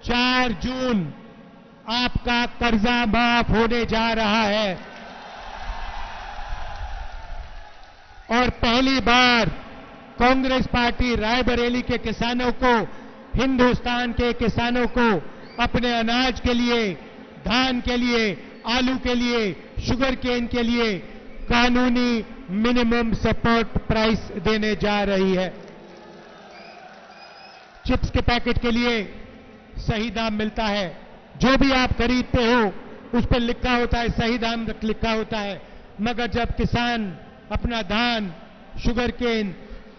4 जून आपका कर्जा माफ होने जा रहा है और पहली बार कांग्रेस पार्टी रायबरेली के किसानों को, हिंदुस्तान के किसानों को अपने अनाज के लिए, धान के लिए, आलू के लिए, शुगर केन के लिए कानूनी मिनिमम सपोर्ट प्राइस देने जा रही है। चिप्स के पैकेट के लिए सही दाम मिलता है, जो भी आप खरीदते हो उस पर लिखा होता है, सही दाम लिखा होता है, मगर जब किसान अपना धान, शुगर केन,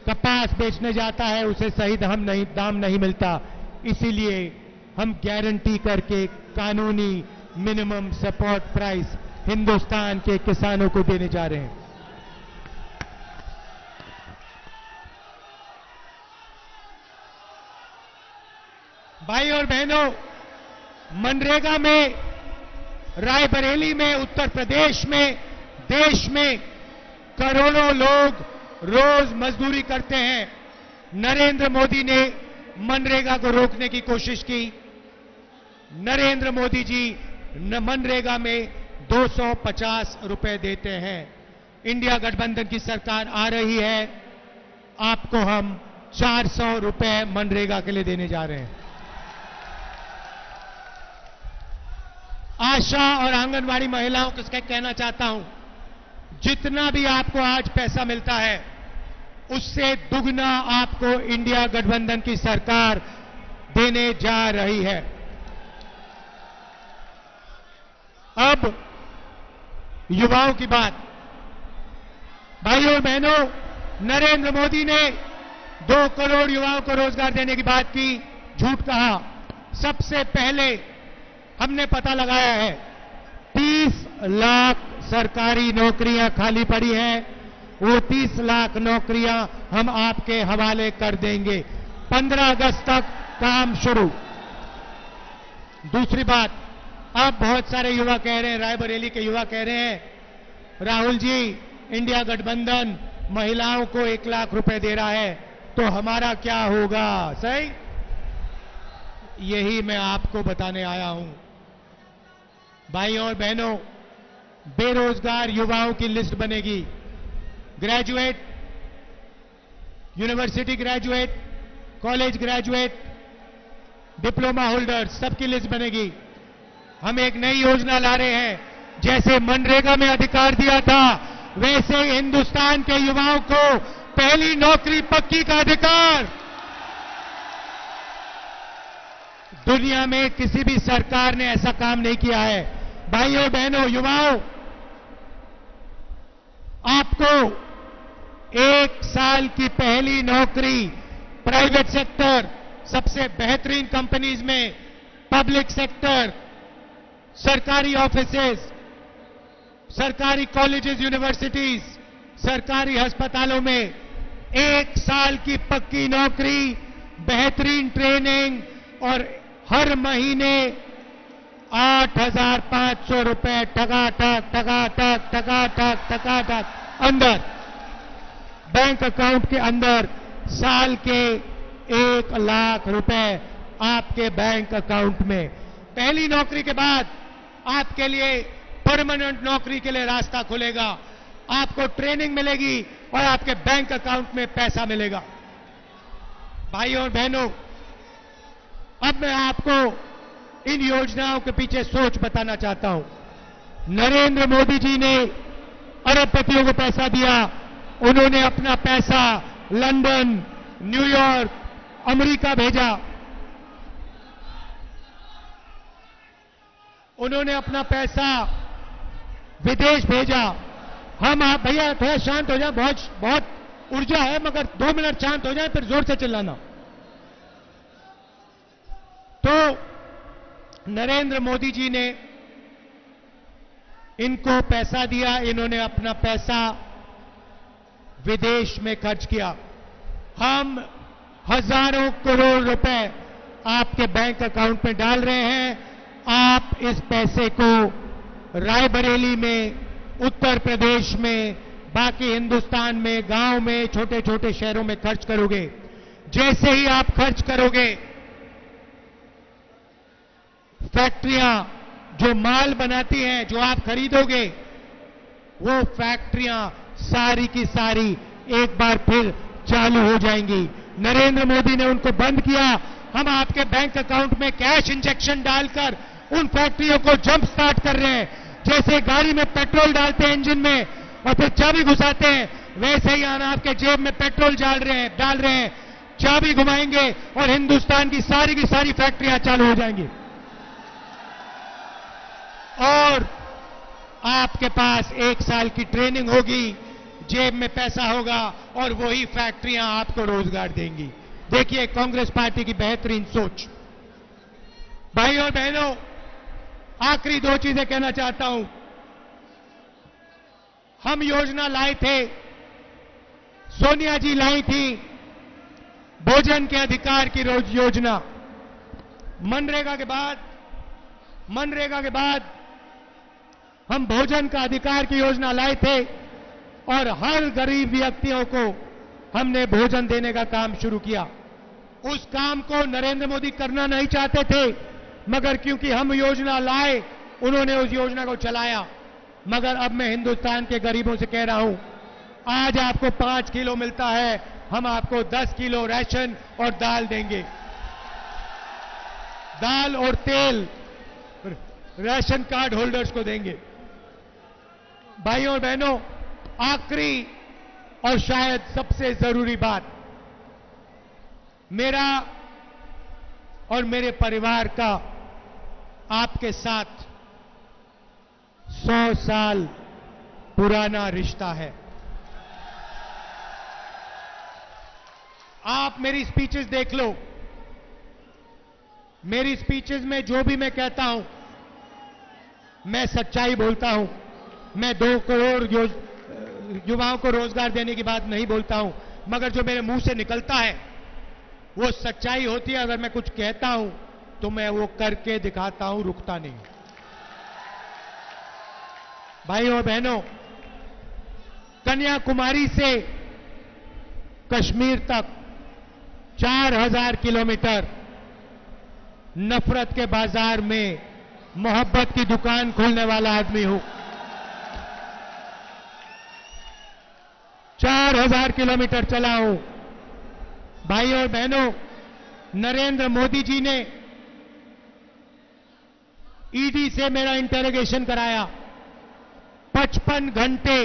कपास बेचने जाता है उसे सही दाम नहीं मिलता। इसीलिए हम गारंटी करके कानूनी मिनिमम सपोर्ट प्राइस हिंदुस्तान के किसानों को देने जा रहे हैं। भाई और बहनों, मनरेगा में, रायबरेली में, उत्तर प्रदेश में, देश में करोड़ों लोग रोज मजदूरी करते हैं। नरेंद्र मोदी ने मनरेगा को रोकने की कोशिश की। नरेंद्र मोदी जी मनरेगा में 250 रुपए देते हैं। इंडिया गठबंधन की सरकार आ रही है, आपको हम 400 रुपए मनरेगा के लिए देने जा रहे हैं। आशा और आंगनवाड़ी महिलाओं को कहना चाहता हूं, जितना भी आपको आज पैसा मिलता है उससे दुगना आपको इंडिया गठबंधन की सरकार देने जा रही है। अब युवाओं की बात। भाइयों और बहनों, नरेंद्र मोदी ने 2 करोड़ युवाओं को रोजगार देने की बात की, झूठ कहा। सबसे पहले हमने पता लगाया है 30 लाख सरकारी नौकरियां खाली पड़ी हैं, वो 30 लाख नौकरियां हम आपके हवाले कर देंगे। 15 अगस्त तक काम शुरू। दूसरी बात, अब बहुत सारे युवा कह रहे हैं, रायबरेली के युवा कह रहे हैं, राहुल जी इंडिया गठबंधन महिलाओं को 1 लाख रुपए दे रहा है तो हमारा क्या होगा? सही, यही मैं आपको बताने आया हूं। भाइयों और बहनों, बेरोजगार युवाओं की लिस्ट बनेगी। Graduate, university graduate, college graduate, diploma holder, सबकी लिस्ट बनेगी। हम एक नई योजना ला रहे हैं, जैसे मनरेगा में अधिकार दिया था वैसे हिंदुस्तान के युवाओं को पहली नौकरी पक्की का अधिकार। दुनिया में किसी भी सरकार ने ऐसा काम नहीं किया है। भाइयों बहनों, युवाओं, आपको 1 साल की पहली नौकरी प्राइवेट सेक्टर, सबसे बेहतरीन कंपनीज में, पब्लिक सेक्टर, सरकारी ऑफिसेज, सरकारी कॉलेजेस, यूनिवर्सिटीज, सरकारी अस्पतालों में 1 साल की पक्की नौकरी, बेहतरीन ट्रेनिंग और हर महीने 8,500 रुपए टकाटक अंदर बैंक अकाउंट के अंदर, साल के 1 लाख रुपए आपके बैंक अकाउंट में। पहली नौकरी के बाद आपके लिए परमानेंट नौकरी के लिए रास्ता खुलेगा। आपको ट्रेनिंग मिलेगी और आपके बैंक अकाउंट में पैसा मिलेगा। भाइयों और बहनों, अब मैं आपको इन योजनाओं के पीछे सोच बताना चाहता हूं। नरेंद्र मोदी जी ने अरबपतियों को पैसा दिया। उन्होंने अपना पैसा लंदन, न्यूयॉर्क, अमेरिका भेजा। उन्होंने अपना पैसा विदेश भेजा। हम आप भैया थोड़ा शांत हो जाए, बहुत ऊर्जा है, मगर 2 मिनट शांत हो जाए फिर जोर से चिल्लाना। तो नरेंद्र मोदी जी ने इनको पैसा दिया, इन्होंने अपना पैसा विदेश में खर्च किया। हम हजारों करोड़ रुपए आपके बैंक अकाउंट में डाल रहे हैं। आप इस पैसे को रायबरेली में, उत्तर प्रदेश में, बाकी हिंदुस्तान में, गांव में, छोटे छोटे शहरों में खर्च करोगे। जैसे ही आप खर्च करोगे, फैक्ट्रियां जो माल बनाती हैं, जो आप खरीदोगे, वो फैक्ट्रियां सारी की सारी एक बार फिर चालू हो जाएंगी। नरेंद्र मोदी ने उनको बंद किया। हम आपके बैंक अकाउंट में कैश इंजेक्शन डालकर उन फैक्ट्रियों को जंप स्टार्ट कर रहे हैं। जैसे गाड़ी में पेट्रोल डालते हैं इंजन में और फिर चाबी घुसाते हैं, वैसे ही हम आपके जेब में पेट्रोल डाल रहे हैं, चाबी घुमाएंगे और हिंदुस्तान की सारी फैक्ट्रियां चालू हो जाएंगी। और आपके पास 1 साल की ट्रेनिंग होगी, जेब में पैसा होगा और वही फैक्ट्रियां आपको रोजगार देंगी। देखिए कांग्रेस पार्टी की बेहतरीन सोच। भाइयों और बहनों, आखिरी 2 चीजें कहना चाहता हूं। हम योजना लाए थे, सोनिया जी लाई थी, भोजन के अधिकार की योजना। मनरेगा के बाद हम भोजन का अधिकार की योजना लाए थे और हर गरीब व्यक्तियों को हमने भोजन देने का काम शुरू किया। उस काम को नरेंद्र मोदी करना नहीं चाहते थे, मगर क्योंकि हम योजना लाए, उन्होंने उस योजना को चलाया। मगर अब मैं हिंदुस्तान के गरीबों से कह रहा हूं, आज आपको 5 किलो मिलता है, हम आपको 10 किलो राशन और दाल देंगे। दाल और तेल राशन कार्ड होल्डर्स को देंगे। भाइयों और बहनों, आखिरी और शायद सबसे जरूरी बात, मेरा और मेरे परिवार का आपके साथ 100 साल पुराना रिश्ता है। आप मेरी स्पीचेस देख लो। मेरी स्पीचेस में जो भी मैं कहता हूं, मैं सच्चाई बोलता हूं। मैं 2 करोड़ युवाओं को रोजगार देने की बात नहीं बोलता हूं, मगर जो मेरे मुंह से निकलता है वो सच्चाई होती है। अगर मैं कुछ कहता हूं तो मैं वो करके दिखाता हूं, रुकता नहीं। भाइयों और बहनों, कन्याकुमारी से कश्मीर तक 4000 किलोमीटर नफरत के बाजार में मोहब्बत की दुकान खोलने वाला आदमी हूं। 4000 किलोमीटर चला हूं। भाइयों और बहनों, नरेंद्र मोदी जी ने ईडी से मेरा इंटेरोगेशन कराया। 55 घंटे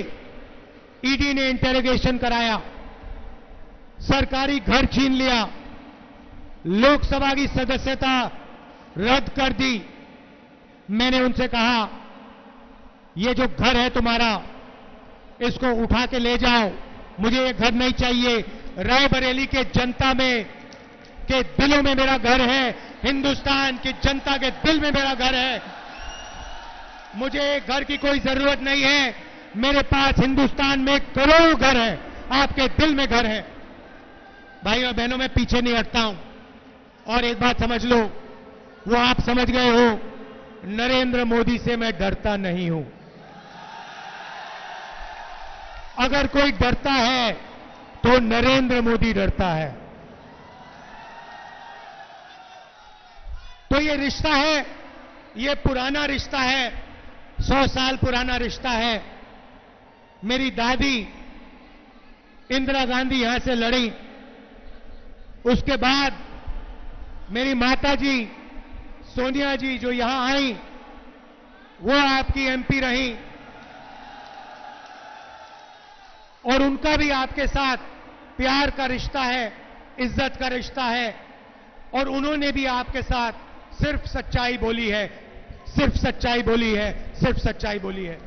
ईडी ने इंटेरोगेशन कराया। सरकारी घर छीन लिया, लोकसभा की सदस्यता रद्द कर दी। मैंने उनसे कहा, ये जो घर है तुम्हारा, इसको उठा के ले जाओ, मुझे ये घर नहीं चाहिए। रायबरेली के जनता में के दिलों में मेरा घर है, हिंदुस्तान की जनता के दिल में मेरा घर है। मुझे एक घर की कोई जरूरत नहीं है। मेरे पास हिंदुस्तान में करोड़ों घर है, आपके दिल में घर है। भाइयों और बहनों, मैं पीछे नहीं हटता हूं। और एक बात समझ लो, वो आप समझ गए हो, नरेंद्र मोदी से मैं डरता नहीं हूं। अगर कोई डरता है तो नरेंद्र मोदी डरता है। तो ये रिश्ता है, ये पुराना रिश्ता है, 100 साल पुराना रिश्ता है। मेरी दादी इंदिरा गांधी यहां से लड़ी, उसके बाद मेरी माताजी सोनिया जी जो यहां आई, वो आपकी एमपी रही और उनका भी आपके साथ प्यार का रिश्ता है, इज्जत का रिश्ता है। और उन्होंने भी आपके साथ सिर्फ सच्चाई बोली है, सिर्फ सच्चाई बोली है, सिर्फ सच्चाई बोली है।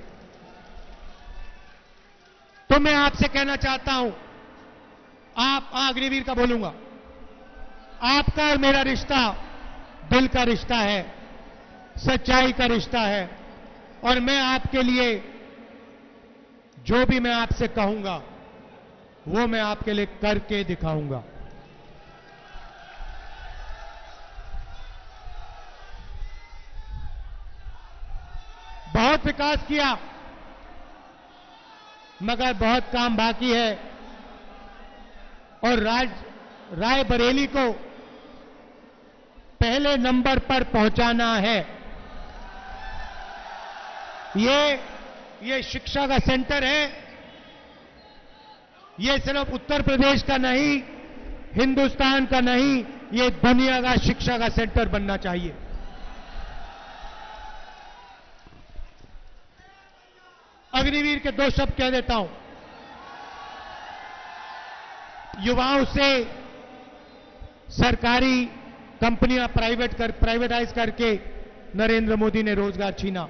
तो मैं आपसे कहना चाहता हूं, आप अग्निवीर का बोलूंगा, आपका और मेरा रिश्ता दिल का रिश्ता है, सच्चाई का रिश्ता है। और मैं आपके लिए जो भी मैं आपसे कहूंगा, वो मैं आपके लिए करके दिखाऊंगा। बहुत विकास किया, मगर बहुत काम बाकी है। और रायबरेली को पहले नंबर पर पहुंचाना है। ये शिक्षा का सेंटर है। ये सिर्फ उत्तर प्रदेश का नहीं, हिंदुस्तान का नहीं, ये दुनिया का शिक्षा का सेंटर बनना चाहिए। अग्निवीर के दो शब्द कह देता हूं। युवाओं से सरकारी कंपनियां प्राइवेटाइज करके नरेंद्र मोदी ने रोजगार छीना,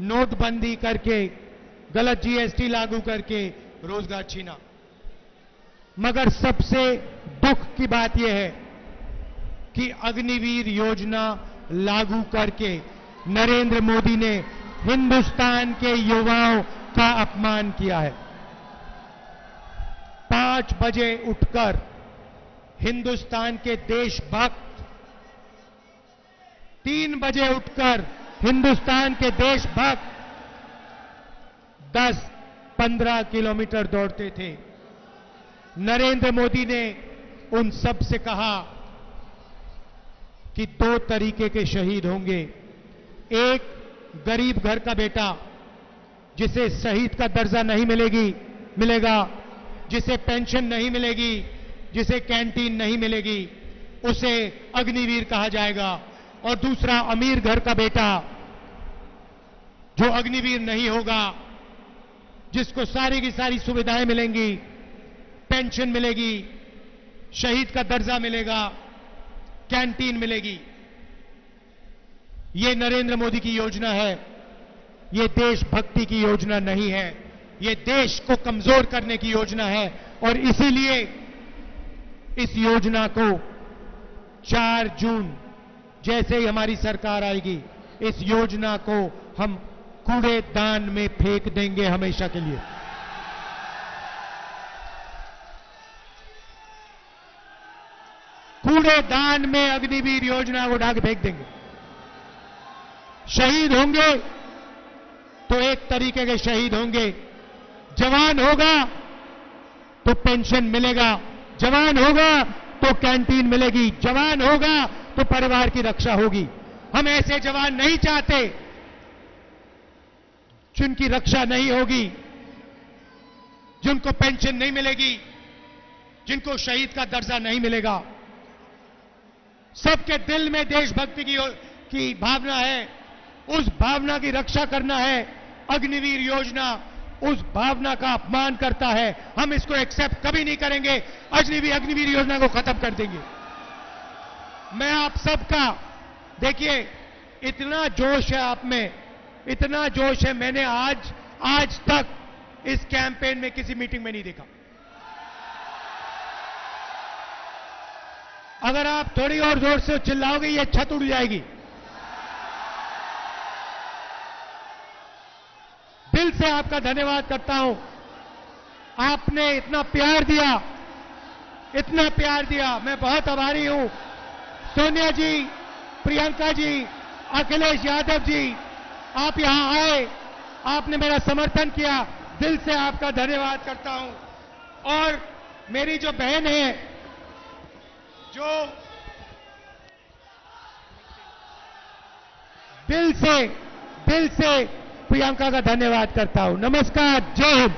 नोटबंदी करके, गलत जीएसटी लागू करके रोजगार छीना। मगर सबसे दुख की बात यह है कि अग्निवीर योजना लागू करके नरेंद्र मोदी ने हिंदुस्तान के युवाओं का अपमान किया है। 5 बजे उठकर हिंदुस्तान के देशभक्त, 3 बजे उठकर हिंदुस्तान के देशभक्त 10-15 किलोमीटर दौड़ते थे। नरेंद्र मोदी ने उन सब से कहा कि 2 तरीके के शहीद होंगे। एक गरीब घर का बेटा जिसे शहीद का दर्जा नहीं मिलेगा, जिसे पेंशन नहीं मिलेगी, जिसे कैंटीन नहीं मिलेगी, उसे अग्निवीर कहा जाएगा। और दूसरा अमीर घर का बेटा जो अग्निवीर नहीं होगा, जिसको सारी की सारी सुविधाएं मिलेंगी, पेंशन मिलेगी, शहीद का दर्जा मिलेगा, कैंटीन मिलेगी। ये नरेंद्र मोदी की योजना है। ये देशभक्ति की योजना नहीं है। ये देश को कमजोर करने की योजना है। और इसीलिए इस योजना को 4 जून जैसे ही हमारी सरकार आएगी, इस योजना को हम कूड़ेदान में फेंक देंगे हमेशा के लिए। कूड़ेदान में अग्निवीर योजना को ढाक फेंक देंगे। शहीद होंगे तो एक तरीके के शहीद होंगे। जवान होगा तो पेंशन मिलेगा, जवान होगा तो कैंटीन मिलेगी, जवान होगा तो परिवार की रक्षा होगी। हम ऐसे जवान नहीं चाहते जिनकी रक्षा नहीं होगी, जिनको पेंशन नहीं मिलेगी, जिनको शहीद का दर्जा नहीं मिलेगा। सबके दिल में देशभक्ति की भावना है। उस भावना की रक्षा करना है। अग्निवीर योजना उस भावना का अपमान करता है। हम इसको एक्सेप्ट कभी नहीं करेंगे। अग्निवीर योजना को खत्म कर देंगे। मैं आप सबका, देखिए इतना जोश है आप में, इतना जोश है, मैंने आज तक इस कैंपेन में किसी मीटिंग में नहीं देखा। अगर आप थोड़ी और जोर से चिल्लाओगे ये छत उड़ जाएगी। दिल से आपका धन्यवाद करता हूं। आपने इतना प्यार दिया, इतना प्यार दिया, मैं बहुत आभारी हूं। सोनिया जी, प्रियंका जी, अखिलेश यादव जी, आप यहां आए, आपने मेरा समर्थन किया, दिल से आपका धन्यवाद करता हूं। और मेरी जो बहन है, जो दिल से प्रियंका का धन्यवाद करता हूं। नमस्कार, जय हिंद।